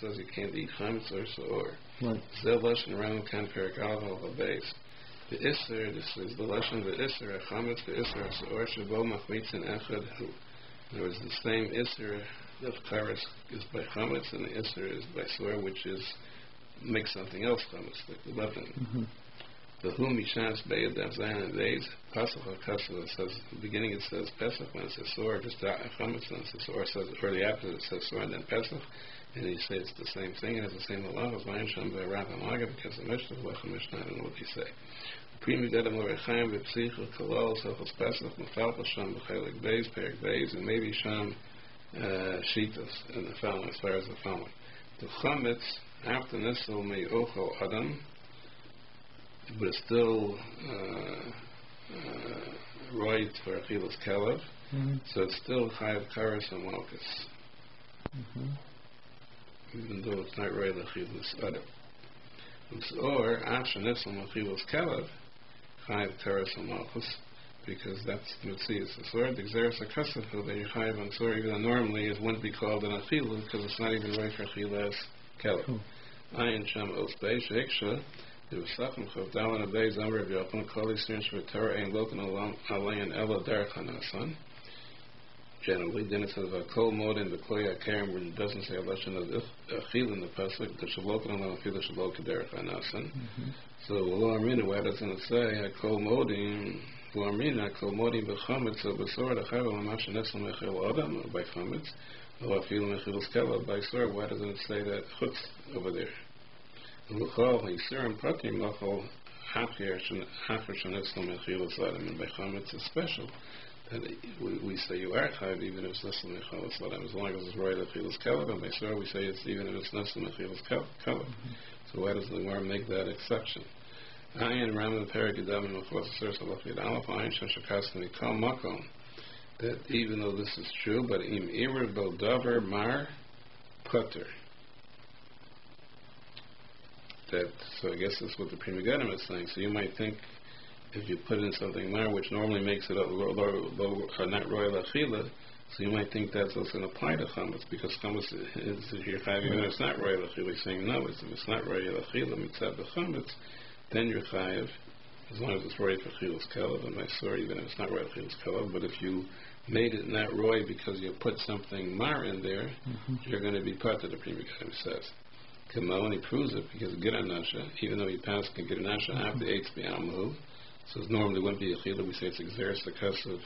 says you can't eat chametz or soor. Right. Zel lashon renown kan perik aleph al base. The Isser, this is the lashon the Isser chametz the Isser soor shebo machmitzin echad hu. In other words, the same Isser of kares is by chametz, and the Isser is by soor, which is make something else chametz, like the leaven. The Hu Mishas Be'ed Dav Zayin and Beis Pasach HaKasel. It says at the beginning it says Pesach, when it says Soar, just Chametz, when it says Soar, says or the opposite, it says Soar and then Pesach, and he says it's the same thing. It has the same halachik as Mayin Sham Be'Rav Amaga, because the Mishnah, Lech Mishnah, I don't know what they say. Primi Gedem L'Rechaim V'Psicha Kalal Sechos Pesach Mefalpa Sham B'Chelik Beis Perik Beis, and maybe Sham Shitas in the following, as far as the following. The Chametz after Nisel Mei Ochel Adam, but it's still right for Achilas Kelev, so it's still Chayav Karas and Malchus, even though it's not right Achilas Adam. Or Asher Nifsal Achilas Kelev, Chayav Karas and Malchus, because that's Mitzias. The sword, the Xeris Akasafu, that you Chayav on Sword, even though normally it wouldn't be called an Achilas, because it's not even right for Achilas Kelev. Ayin Sham Os Beish Hiksha. The Sachem Chav Dalan Abei Zamar of Yochanan Kol Yisrael Shvatorah Ein Lokan Alayin Ela Derech Hanasan. Generally, then it says Kol Modin B'Kloya Kerem, when it doesn't say a lesson of Achil in the pasuk, the Shalokan Alam Achil Shaloka Derech Hanasan. So Lo Armina, why doesn't it say Kol Modin? Lo Armina Kol Modin B'Chametz or B'Sor Achav Amash Nesel Mechil Adam by Chametz or Achil Mechil Skela by Sor. Why doesn't it say that Chutz over there? And by Chametz it's special that we say you are chayav even if it's less than mechilas adam, as long as it's right at chilas kelev, and by Surah we say it's even if it's less than mechilas kelev. So why does the Gemara make that exception? Ayin Ram the Perik Yadam and Mechilas Asur Salafid Aleph Ayin Shashakasni Kal Makom, that even though this is true, but im irer bel davar mar putter. That, so I guess that's what the Prima Ganem is saying. So you might think if you put in something there which normally makes it not royal achila, so you might think that's also going to apply to chametz, because chametz is if you're chayav even if it's not royal achila. He's saying no, if it's not royal achila mitzvah the chametz, then you're chayav as long as it's royal for chilas kelev, and my story even if it's not royal chilas kelev. But if you made it not royal because you put something mar in there, you're going to be part of the Prima Ganem says. Kamal, he proves it because Giranasha, even though he passed Giranasha after the 8th B'Amahu, so it normally wouldn't be a chila. We say it's Xeris Akasav,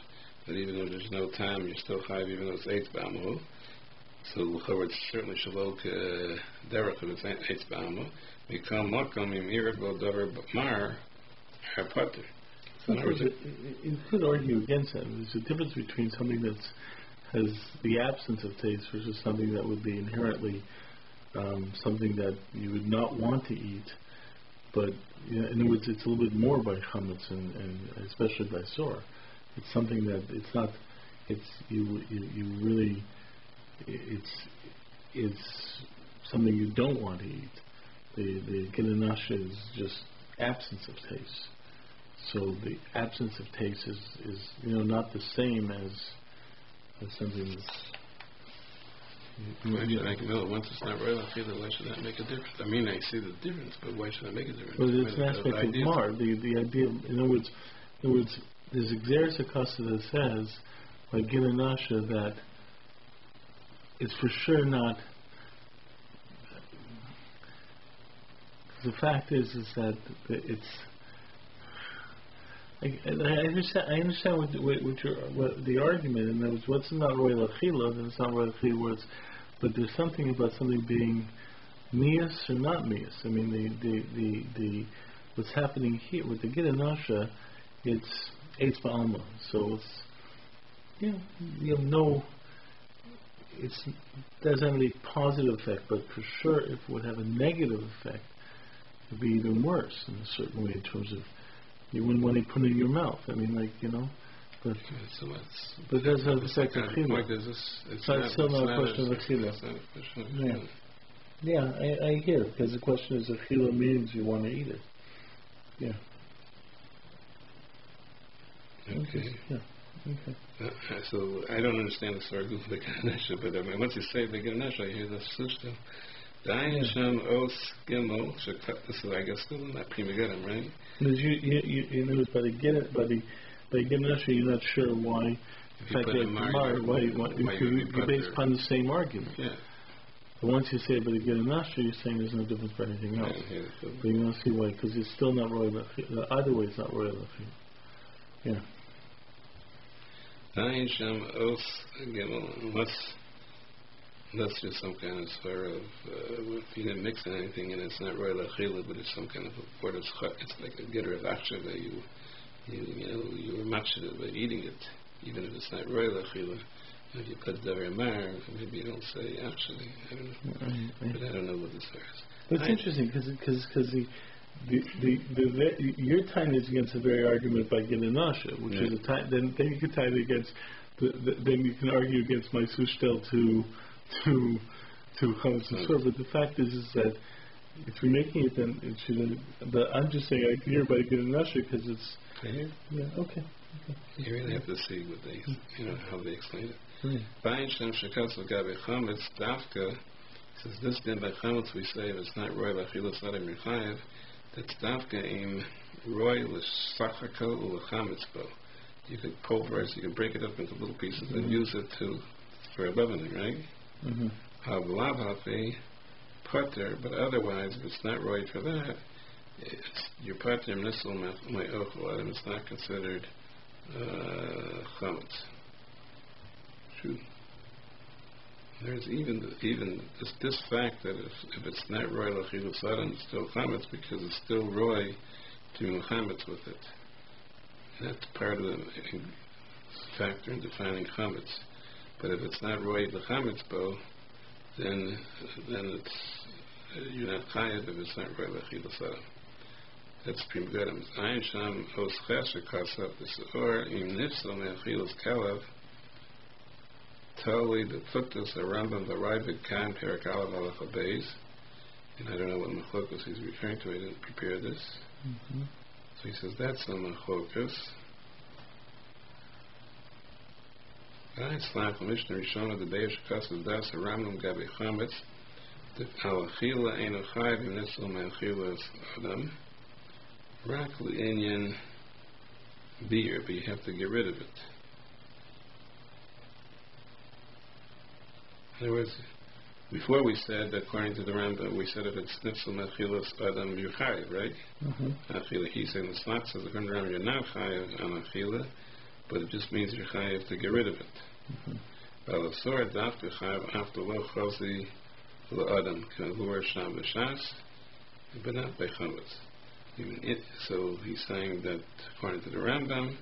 that even though there's no time, you're still chayav even though it's 8th B'Amahu. So it's certainly Shalok Derech if it's 8th B'Amahu. Become Makam Yimirat Bo Davar Mar Harpater. You could argue against that. There's a difference between something that has the absence of taste versus something that would be inherently something that you would not want to eat, but in other words, it's a little bit more by chametz and especially by sor. It's something that it's not. It's you really. It's something you don't want to eat. The gilanasha is just absence of taste. So the absence of taste is not the same as something that's. Why should I know once it's not royal achila? Why should that make a difference? I mean, I see the difference, but why should I make a difference? Well, it's an aspect of mar. The idea, in other words, there's Xeris Akasa that says, like Gilanasha, that it's for sure not. The fact is that it's. I understand what the argument, and that was what's not royal achila, then it's not royal achila. But there's something about something being mias or not mias. I mean, the what's happening here with the gidanasha, it's eitz ba'alma, so it's you have no. It doesn't have any positive effect, but for sure, if it would have a negative effect, it would be even worse in a certain way in terms of. You wouldn't want to put it in your mouth. I mean, but that's not the effect of chila. It's still not a question of chila. Yeah, I hear it, because the question is if chila means you want to eat it. Yeah. Okay. Yeah. Okay. So I don't understand the story of the Ganesha, but I mean, once you say the Ganesha, I hear the Sushta. Dayan Sham Os Gimel. This is, I guess, still in that Pri Megadim, right? Because you know, by the Gimel, you're not sure why. In fact, you're based upon the same argument. Yeah. But once you say by the Gimel, you're saying there's no difference by anything else. But you don't see why, because it's still not royal. Either way, it's not royal. Yeah. Dayan Sham Os Gimel. That's just some kind of sort of, if you didn't mix anything and it's not royal achila, but it's some kind of a word of schach. It's like a getter of achsha that you were matched by eating it, even if it's not royal achila. If you put davar mar, maybe you don't say actually. I don't know, but I don't know what this is. It's interesting because your time is against the very argument by Gilin which is a tie. Then you can tie it against. Then you can argue against my sushtel to chametz asur. But the fact is that if you're making it, then it shouldn't. But I'm just saying I hear by Gilin because it's. Okay. You really have to see what they, how they explain it. Bain Shem Shekas Gabe Chametz Dafka says this din by Chametz we say if it's not roy l'chilas adam rechayev, that's Dafka im roy l'sachako u'chametz bo. You could pulverize, you can break it up into little pieces and use it for leavening, right? Havlav hafi putter, but otherwise if it's not roy for that, your pater nisel my ochel adam. It's not considered chametz. True. There's even this fact that if it's not roy l'chilus adam, it's still chametz because it's still roy to do chametz with it. And that's part of the factor in defining chametz. But if it's not roy l'chametz bo, then it's you're not chayav if it's not roy l'chilus adam. That's Pri Megadim. Ayin Sham Os Chesed Kasab B'Seor Im Nifsal Me'Achilus Kelev Totally the Puktas Rambam the Ravid Kan Perak Alav Halacha Beis. And I don't know what Machlokas he's referring to. I didn't prepare this. So he says that's the Machlokas. Ayin Slach Mishnah Rishona the Beis Kasab Das Rambam Gabi Chametz the Alachila Eino Chayav Im Nifsal Me'Achilus Adam. Rak l'inyan beer, but you have to get rid of it. In other words, before we said, according to the Rambam, we said if it's nifsal mechilas adam, you're chayiv, right? Achila. He said in the slot says according to the Rambam, you're not chayiv on achila, but it just means you're chayiv to get rid of it. Balasor dafka chayiv after lo chosi lo adam k'avur sham b'shas, but not by chametz. So he's saying that according to the Rambam,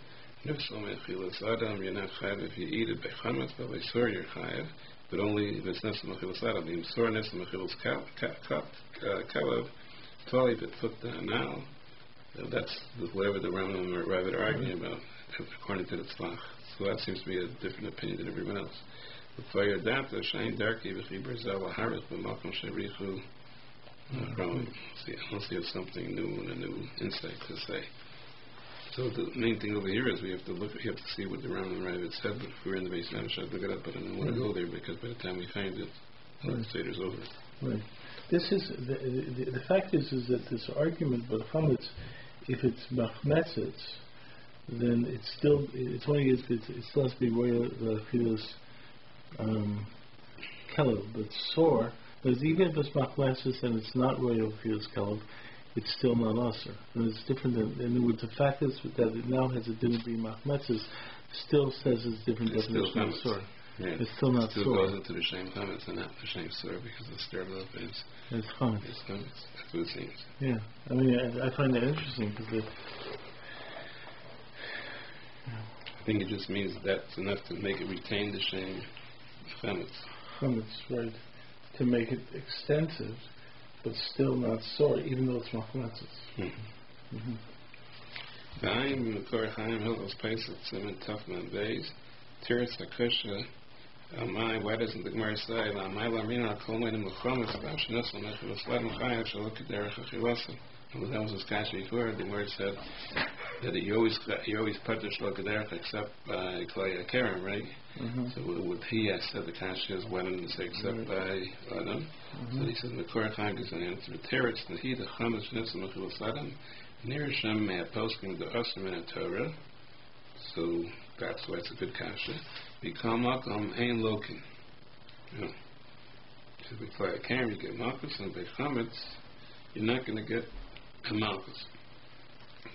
nifsal mechilas adam, you're not chayav if you eat it by chametz, but by sur you're chayav, but only if it's nifsal mechilas adam. The sur nifsal mechilas kelev, totally if it put down now. That's whatever the Rambam or Ravid are arguing about, according to the tzlach. So that seems to be a different opinion than everyone else. But for your data, shain darki v'chiber zel haris b'malkom sherichu. Unless you have something new and a new insight to say. So the main thing over here is we have to see what the Rambam and Ravid said, but if we're in the base man, I should look it up, but I don't want to go there because by the time we find it, the Seder's over. Right. This is, the fact is that this argument about chametz, if it's machmetzes, then it still has to be royal chilas kelev, but sore. Because even if it's machmetzes and it's not royal chilas kelev, it's still not aser. And it's different than, in other words, the fact is that it now has a din of being machmetzes still says it's different definition of sore. Yeah. It's still not still sore. It goes into the same chametz and not the same sore because the stirred up is it's chametz. It's chametz. That's what it seems. Yeah. I mean, I find that interesting because I think it just means that's enough to make it retain the same chametz. Chametz, right. To make it extensive, but still not sore, even though it's machmetzes. V'ayim Mekor Chaim Hilchos Pesach Siman Tafman Beis Tiritz HaKusha Amai. Why doesn't the Gemara say Amai Lamina Kol Menim L'Chometz About Shenusel Mechilas Led Mechayev Shalok Derech Achilasa? That was his kasha before. The Gemara said that you always put the shloka derech except by klei kerem, right? So what he has said, the kasha is why didn't say except by Adam? So he said the Korachag is an answer. Teretz nahi the chametz shnitzah mechilas Adam near Hashem may posting the asim in Torah. So that's why it's a good kasha. Become makom ein lokin. So by klei kerem you get malchus, and by chametz you're not going to get a malchus.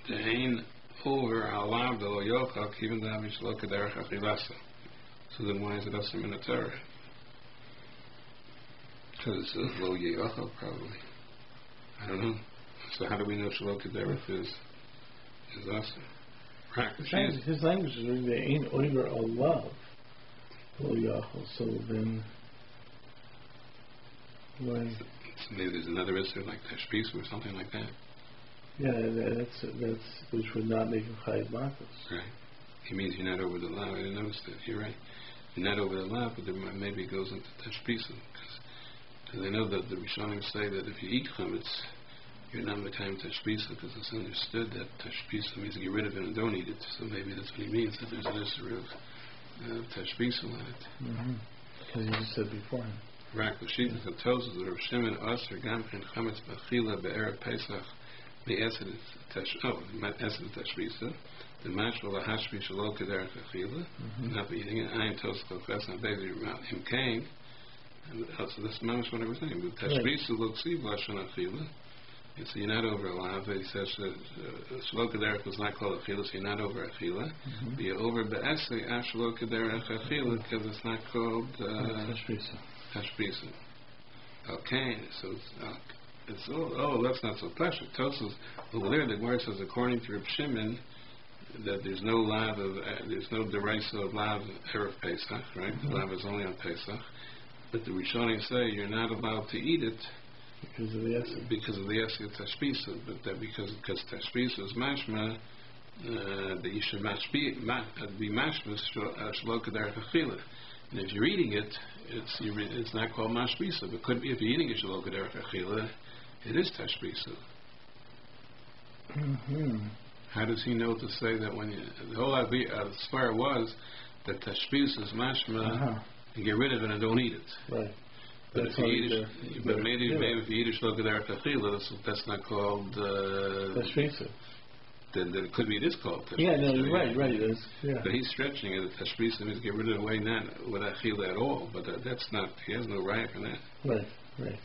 The ein over alav the lo yochak even the avish lo kederach achilasa. So then why is it asim in the Torah? Because it's lo yochak probably. I don't know. So how do we know shlo kederach is asim? His language is really the ein over alav lo yochak. So then why? So maybe there's another issue like tashbis or something like that. Yeah, that's which would not make him chayiv malchus. Right. He means you're not over the law. I didn't notice that. You're right. You're not over the law, but there maybe it goes into tashbisa. Because I know that the Rishonim say that if you eat chametz, you're not mekayim tashbisa, because it's understood that tashbisa means to get rid of it and don't eat it. So maybe that's what he means, that there's an issue of tashbisa on it. Because you just said beforehand. Right. The sheet of Tosas, the Rav Shimon Aser Gamkin Chametz Bachila Be'erev Pesach. The Esed Tashbisa, the Mashal Hashbi Shalo Kederach Achila, not be eating it, Ayin Tos Kofes, and Baby Him Kain, and so this is what I was saying. But Tashbisa looks Lashon Achila, and so you're not over Alav. He says Shalo Kederach was not called Achila, so you're not over Achila. But you're over Be'esed Shalo Kederach Achila, because it's not called Tashbisa. Okay, so it's that's not so pleasant. Tosas over there, the Gemara says according to Reb Shimon that there's no lav of there's no derisa of lav erev Pesach, right? The lav is only on Pesach, but the Rishonim say you're not allowed to eat it because of the essence. Because of the essence of tashbisa, but that because tashbisa is mashma that you should be mashma shlo kederach achila. And if you're eating it, it's not called mashbisa, but could be if you're eating it shlo kederach achila. It is tashbisa. How does he know to say that when the whole idea swear was that tashbisa is mashma, you get rid of it and don't eat it. Right. But if you eat it, maybe if you eat it shlo kederach achila, that's not called tashbisa. Then it could be it is called tashbisa. Yeah, no, you're right. But he's stretching it. Tashbisa means get rid of it away, not with achila at all. But that's not. He has no right for that. Right.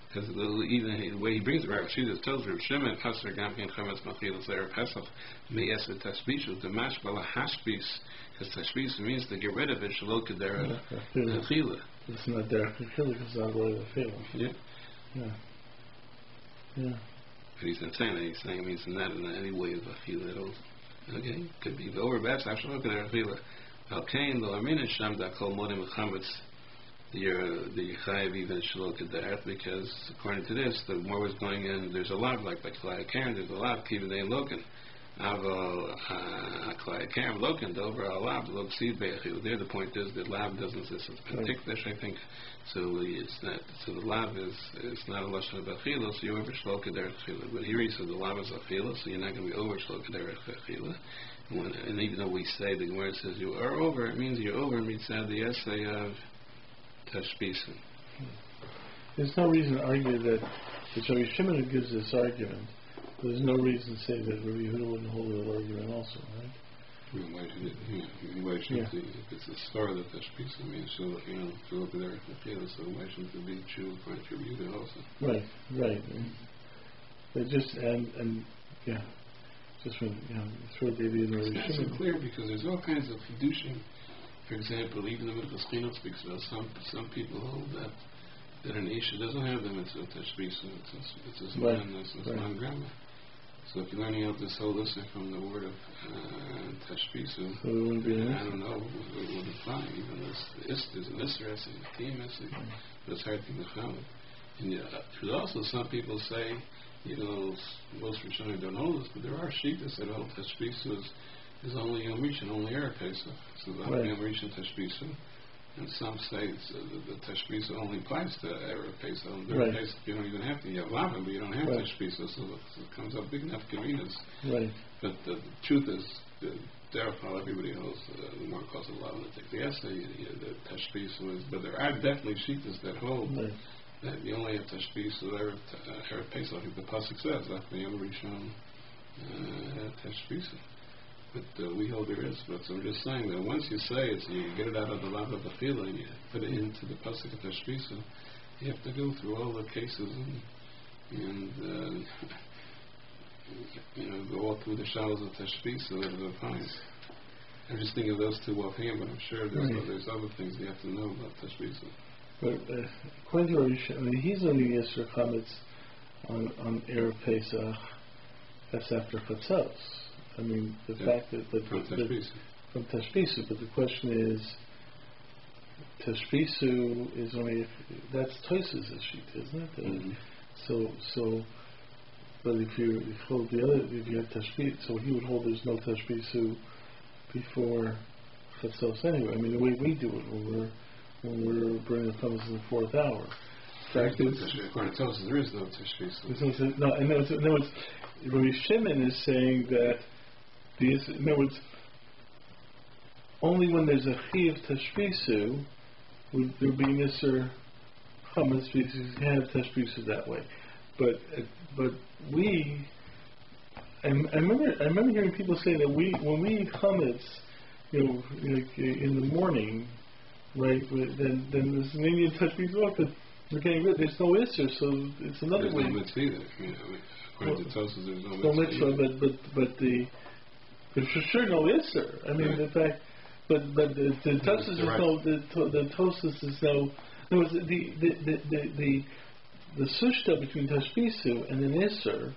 Because even the way he brings it, Rav Shida tells Rav Shimon, Passer Gamkin Chametz Machilas Erev Pesach, Meyesed Tashbishu, the Mashbala Hashbis, because Tashbis means to get rid of it, Shalo Kedera Achila. It's not Derech Achila, because it's not really Achila. Yeah. But he's not saying that. He's saying it means not in any way of Achila at all. Okay, could be over bad, Shalo Kedera Achila. Al Kain, Lo Amina Sham, Da Kol Modim Chametz, the Yechayev even Shlo Kederach, because according to this, the more was going in, there's a lot like Klai Karen, there's a lot Kiva Dein Loken. Avo Klai Karen Loken, Dover Alav, Log Seed Be'achil. There the point is that Lav doesn't exist in Tikdash, I think. So it's not, so the Lav is not a Lashon of Achila, so you're over Shlo Kederach Achila. But here he said the Lav is Achila, so you're not going to be over Shlo Kederach Achila. And even though we say, the Gemara says you are over, it means you're over mitzad the essay of Tashbisa. There's no reason to argue that it's Rabbi Shimon who gives this argument. There's no reason to say that Rabbi Yehuda wouldn't hold that argument also, right? Why should if it's a star that Tashbisa means, so if you look at there, so why shouldn't it be true according to Rabbi Yehuda also? Right. They just just when throw David and Rabbi Shimon. It's not so clear because there's all kinds of fiducian. For example, even the Minchas Chinuch speaks about some people hold that an Isha doesn't have the mitzvah tashbisa. It's a man grammar. So if you're learning out this whole lesson from the word of tashbisa, so it wouldn't be an I don't know, it would apply. Even there's an Isra essay, a team essay, but it's hard to define. And there's also some people say, even though most Rishonim don't know this, but there are sheep that say, oh, tashbisa is only Yom Rishon, only Erev Pesach. So that Yom Rishon Tashbisa. And some say the Tashbisa only applies to Erev Pesach. Right. Pesach, you don't even have to. You have Lavin, but you don't have Tashbisa, so it comes up big enough convenience. Right. But the truth is, therefore, everybody knows the more cost of Lavin to take the essay, the Tashbisa is. But there are definitely shittas that hold that you only have Tashbisa Erev Pesach. I think the pasuk says that the Yom Rishon Tashbisa. But we hold there is. But so I'm just saying that once you say it, you get it out of the love of the feeling, you put it into the pasuk of Tashbisa, you have to go through all the cases and go all through the shallows of Tashbisa that it applies. I'm just thinking of those two offhand, but I'm sure there's other things you have to know about Tashbisa. But according to Rabbi, he's only Yisra comments on Erev Pesach. That's after Chatzos. I mean, the fact that from Tashbisu, but the question is, Tashbisu is only that's Tosa's sheet, isn't it? So, but if you hold the other, if you have Tashbisu, so he would hold there's no Tashbisu before Chatzos anyway. I mean, the way we do it when we're burning the thumbs in the 4th hour. According to Tosa, there is no Tashbisu. No, in other words, Rabbi Shimon is saying that. In other words, only when there's a Chiv Tashbisu would there be Nisr Chametz because you can have Tashbisu that way. But we, I remember hearing people say that when we eat Chametz, like in the morning, right? Then there's an Indian Tashbisu because we're getting rid. There's no Isser, so it's another way. There's no mitzvah either. According to Tosas, there's no mitzvah. But there's for sure no Isser. I mean, the fact, but the Tosas is no. The Tosas is no. There was the sushta between Tashbisu and an Isser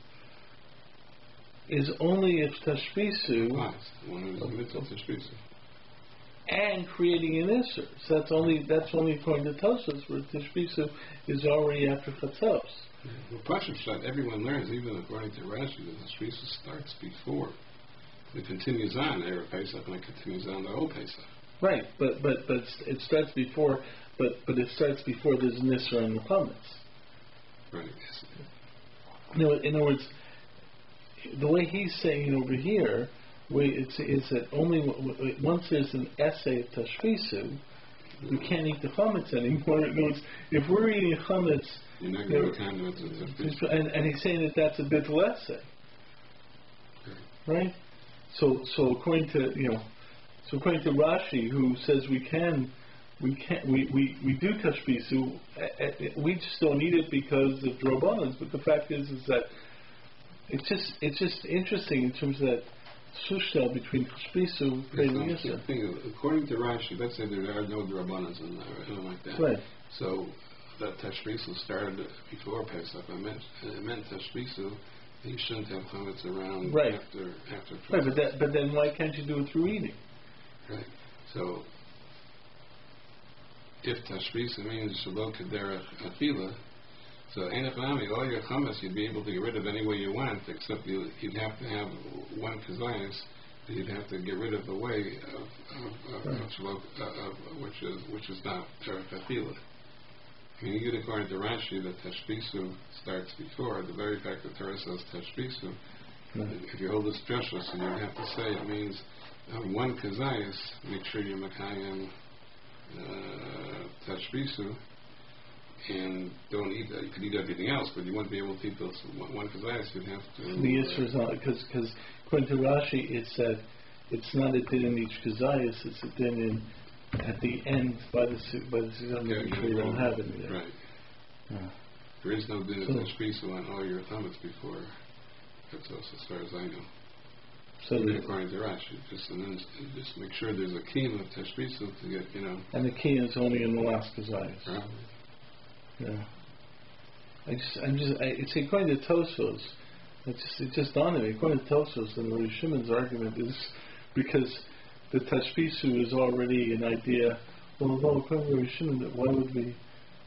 is only if Tashbisu and creating an Isser. So that's only according to Tosas where Tashbisu is already after Chatzos. Well, Pashat Shot, everyone learns, even according to Rashi, that Tashbisu starts before. It continues on Erev Pesach and it continues on the whole Pesach. Right, but it starts before. But it starts before there's an Isra and the Chametz. Right. In other words, the way he's saying over here, it's that only once there's an essay of Tashbisu, we can't eat the Chametz anymore. In other words, if we're eating Chametz, you're not going to count it as Tashbisu. And he's saying that that's a bittul essay, right? So according to Rashi, who says we do Tashbisu, we just don't need it because of Drobanas. But the fact is that it's just interesting in terms of that sushta between Tashbisu and Yisra. According to Rashi, let's say there are no Drobanas in there, or anything like that. Right. So that Tashbisu started before Pesach. I meant Tashbisu. You shouldn't have chametz around after. Right, but then why can't you do it through eating? Right. So if Tashbisa means Shalom Kederach Achila, so Enechanami, all your chametz you'd be able to get rid of any way you want, except you'd have to have one kazayas. You'd have to get rid of the way of Shalom, which is not Terach Achila. I mean, even according to Rashi, that Tashbisu starts before. The very fact that Torah says Tashbisu, if you hold this drasha, so you have to say it means one kazayas, make sure you're Makayim Tashbisu, and don't eat that. You could eat everything else, but you wouldn't be able to eat those one kazayas. You'd have to. The answer is not, because according to Rashi, it said it's not a din in each kazayas, it's a din in at the end by the season, you don't have it there. Right. Yeah. There is no din of Tashbisu on all your chametz before Chatzos, as far as I know. So according to Rashi, just make sure there's a kiyum of Tashbisu to get, And the kiyum is only in the last kazayas. Probably. Yeah. It's according to Tosfos. It just dawned on me. According to Tosfos, and Rabbi Shimon's argument is because the Tashbisu is already an idea. Well, according to Rabbi Shimon, why would we?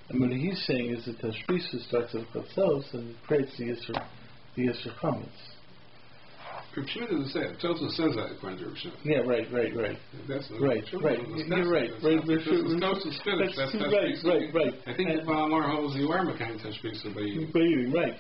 And what he's saying is that Tashbisu starts at Chatzos and it creates the Yisr Chametz. Rabbi Shimon doesn't say it. Tosfos says that according to Rabbi Shimon. Yeah, right. That's Right. You're right. Tosfos finished. That's right. I think the Balamar holds you are Mekayim Tashbisa by eating. Right.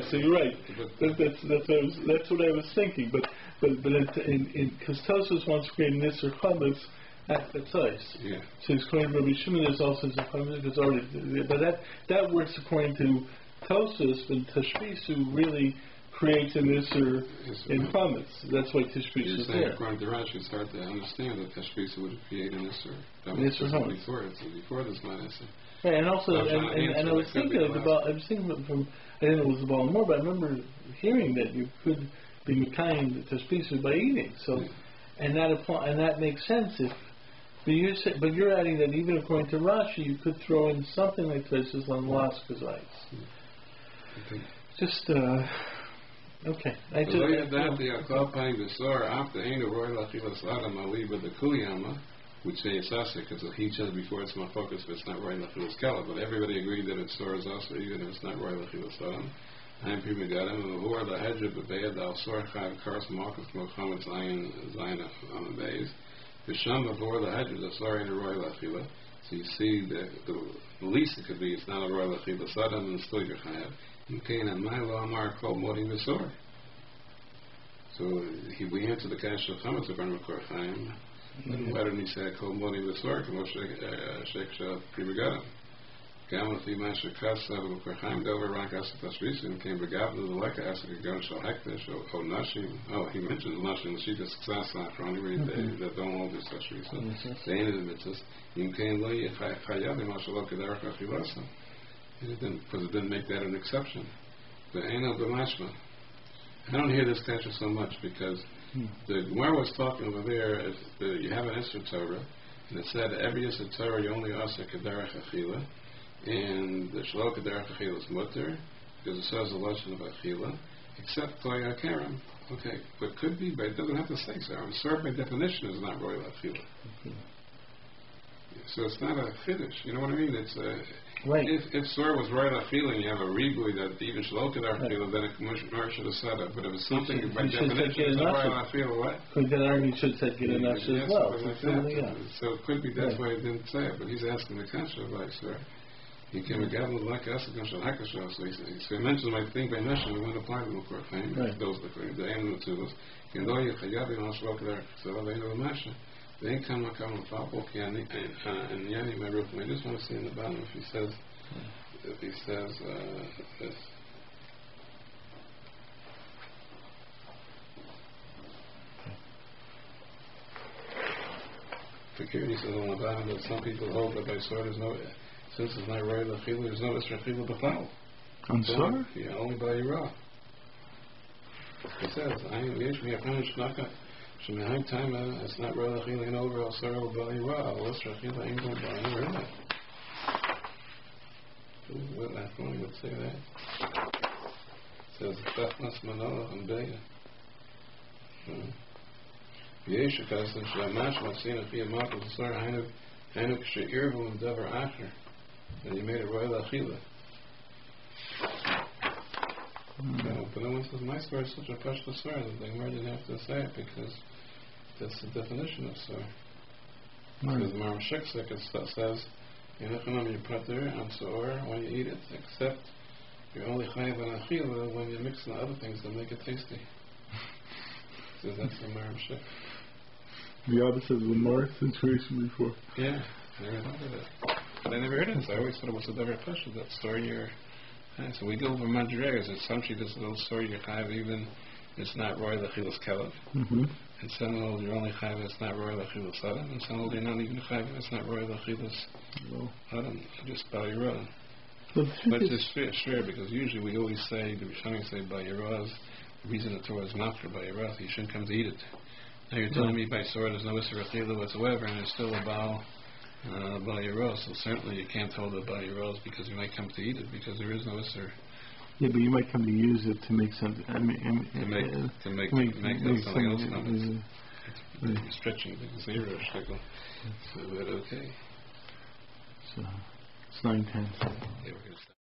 So you're right. That's what I was thinking. But because Tosfos wants to create an Isser Chametz at the choice. Yeah. So he's according to Rabbi Shimon, there's also Isser Chametz. It's already, but that works according to Tosfos, but Tashbisu really creates an Isser in Chametz. That's why Tashbisu is there. According to Rashi, it's hard to understand that Tashbisu would create an Isser. That was before this Isser. Yeah, and also, and I was thinking from, I didn't know it was the ball more, but I remember hearing that you could be Mekayim Tashbisu by eating. So, and that makes sense if. But you're adding that even according to Rashi, you could throw in something like this as on Laska's rights. Just okay. Which say it's also because he said before it's my focus, but it's not roy lachilas kala. But everybody agreed that it's sore is also even if it's not roy lachilas adam. I'm prima gadam and the word the hedge but bad al sore chayv kars malchus mohammed zayin on the days. The sham of the hedge is a sore in a roy lachila. So you see that the least it could be it's not a roy lachilas adam and still your chayv. You can't and my law mark called modim v'sor. So we answer the kash of chametz of Makor Chaim. Why didn't he say called modim v'sor? Moshe Sheikh Shah Primagadam. Gamal fi Masha Kasa Makor Chaim Dover Rank Asat Tashrisin came Begavna the Leka Asat Gagan Shal Hektish O Nashim. Oh, he mentions Nashim. She just Ksasa for only that don't hold this Tashrisin. The end of the mitzvahs. You can't lay Chayav Mashallah Kedarach Achilasa. Because it didn't make that an exception. The Eino B'mashma. I don't hear this kasha so much because the Gemara was talking over there. You have an Isser Torah, and it said every Isser Torah you only ask a Kedarach Achila, and the Shlo Kedarach Achila is mutter because it says a lesson of Achila, except Toya Karam. Okay, but could be, but it doesn't have to say so. I'm sorry, by definition is not Royal Achila. So it's not a Chiddush. You know what I mean? It's a right. If Sor was right Achila and you have a ribui that even Shalokad Achila, then a commercial should have said it. But if it's something by definition, it's not right Achila, what? Because then Army should say get enough as well. So it could be that's why he didn't say it. But he's asking the kasha like Sor. He came a gavel like Asakam Shal Hakashah. So he mentions my thing by Nashim, we wouldn't apply to the Makor Chaim. Those the animal tools. Kendoya Chayabi on Shalokad Achila, they know the Masha. They ain't come and Fapol and Yanni my roof. I just want to see in the bottom if he says this. Security says on the bottom that some people hold that by sword there's no since it's not royal achila, there's no Isra achila b'chal. I'm sorry? Yeah, only by Yirah. It says, I am yesh mi apanish naka. Shemihayim time it's not royal achila and over al sorrow by Yirah. Al Isra achila ain't going by Yirah. What last one would say that? It says, Bethmas Manoah and Beya. Yesh akasan shlamash masina fi amakos asar hainuk she'irvu and davar acher. And he made a royal achila. But no one says my swear is such a pashto swear that the Gemara didn't have to say it because that's the definition of swear. Because the Maram Sheksek says Yenachanam you prater on soor when you eat it, except you're only chayav an achila when you mix in the other things that make it tasty. So that's the Maram Shek. The opposite of the Morris situation before. Yeah, I never thought of that. But I never heard of this. I always thought it was a Davar Pasha, that story you're... So we go over Madregas. It's something this little story you have even... It's not Roy Lachilas Kelev. And some of you're only Chayav, it's not Roy Lachilas Adam. And some of you're not even Chayav, it's not Roy Lachilas Adam. Just by Yerah. But it's fair because usually we always say, the Rishonim say by Yerah, the reason the Torah is not for by Yerah, you shouldn't come to eat it. Now you're telling me by Sorah there's no Isser Achila whatsoever, and there's still a Baal Yerah, so certainly you can't hold it by Yerah because you might come to eat it because there is no Isser. Yeah, but you might come to use it to make something. To make something else come. It's stretching the zero shekel. So, but okay. So it's 9:10. Yeah, we're going to